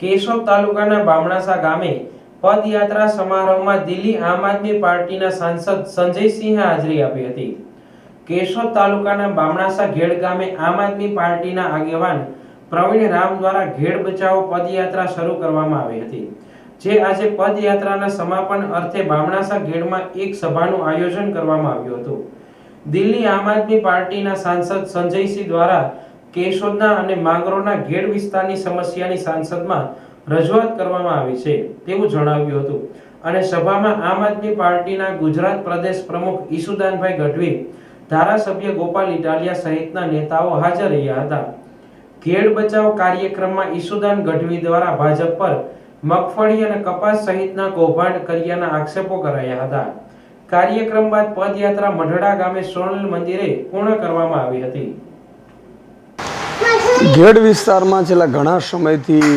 કેશોદ તાલુકાના બામણાસા ગામે પદયાત્રા સમારોહમાં દિલ્હી આમ આદમી પાર્ટીના સાંસદ સંજયસિંહે હાજરી આપી હતી। કેશોદ તાલુકાના બામણાસા ઘેડ ગામે આમ આદમી પાર્ટીના આગેવાન પ્રવીણ રામ દ્વારા ઘેડ બચાવો પદયાત્રા શરૂ કરવામાં આવી હતી, જે આજે પદયાત્રાના સમાપન અર્થે બામણાસા ઘેડમાં એક સભાનું આયોજન કરવામાં આવ્યું હતું। દિલ્હી આમ આદમી પાર્ટીના સાંસદ સંજયસિંહ દ્વારા કેશોદના અને માંગરોળના ઘેડ વિસ્તારની સમસ્યાની સાંસદમાં રજૂઆત કરવામાં આવી છે તેવું જણાવ્યું હતું અને સભામાં આમ આદમી પાર્ટીના ગુજરાત પ્રદેશ પ્રમુખ ઈસુદાનભાઈ ગઢવી, ધારાસભ્ય ગોપાલ ઇટાલિયા સહિતના નેતાઓ હાજર રહ્યા હતા। ઘેડ બચાવ કાર્યક્રમમાં ઈસુદાન ગઢવી દ્વારા ભાજપ પર મગફળી અને કપાસ સહિતના કૌભાંડ કર્યાના આક્ષેપો કરાયા હતા। કાર્યક્રમ બાદ પદયાત્રા મઢડા ગામે સોનલ મંદિરે પૂર્ણ કરવામાં આવી હતી। ઘેડ વિસ્તારમાં છેલ્લા ઘણા સમયથી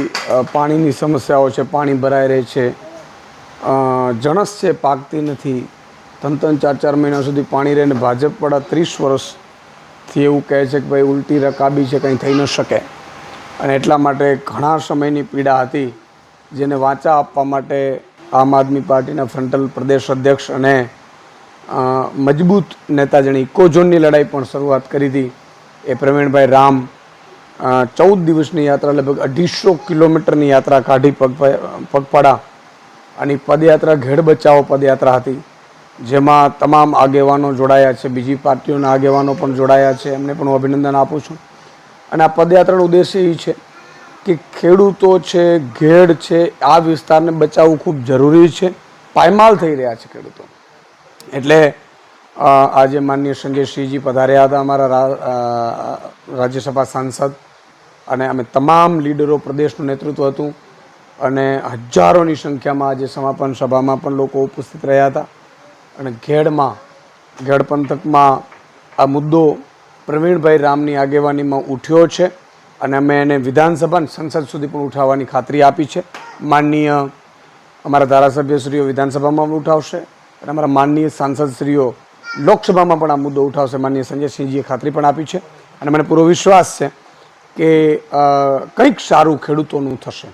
પાણીની સમસ્યાઓ છે, પાણી ભરાઈ રહે છે, જણસ છે પાકતી નથી, 3-4 મહિના સુધી પાણી રહે ને ભાજપવાળા 30 વર્ષથી એવું કહે છે કે ભાઈ ઉલટી રકાબી છે, કંઈ થઈ ન શકે અને એટલા માટે ઘણા સમયની પીડા હતી, જેને વાચા આપવા માટે આમ આદમી પાર્ટીના ફ્રન્ટલ પ્રદેશ અધ્યક્ષ અને મજબૂત નેતા જેણે ઇકોઝોનની લડાઈ પણ શરૂઆત કરી હતી એ પ્રવીણભાઈ રામ 14 દિવસની યાત્રા, લગભગ 250 કિલોમીટરની યાત્રા કાઢી પગપાળા અને પદયાત્રા ઘેડ બચાવો પદયાત્રા હતી, જેમાં તમામ આગેવાનો જોડાયા છે, બીજી પાર્ટીઓના આગેવાનો પણ જોડાયા છે, એમને પણ હું અભિનંદન આપું છું। અને આ પદયાત્રાનો ઉદ્દેશ્ય એ છે કે ખેડૂતો છે, ઘેડ છે, આ વિસ્તારને બચાવવું ખૂબ જરૂરી છે, પાયમાલ થઈ રહ્યા છે ખેડૂતો। એટલે આજે માનનીય સંજયસિંહજી પધાર્યા હતા, અમારા રાજ્યસભા સાંસદ, અને અમે તમામ લીડરો, પ્રદેશનું નેતૃત્વ હતું અને હજારોની સંખ્યામાં આજે સમાપન સભામાં પણ લોકો ઉપસ્થિત રહ્યા હતા। અને ઘેડ પંથકમાં આ મુદ્દો પ્રવીણભાઈ રામની આગેવાનીમાં ઉઠ્યો છે અને અમે એને વિધાનસભા સંસદ સુધી પણ ઉઠાવવાની ખાતરી આપી છે। માનનીય અમારા ધારાસભ્યશ્રીઓ વિધાનસભામાં ઉઠાવશે અને અમારા માનનીય સાંસદશ્રીઓ લોકસભામાં પણ આ મુદ્દો ઉઠાવશે। માનનીય સંજયસિંહજીએ ખાતરી પણ આપી છે અને મને પૂરો વિશ્વાસ છે કે કંઈક સારું ખેડૂતોનું થશે।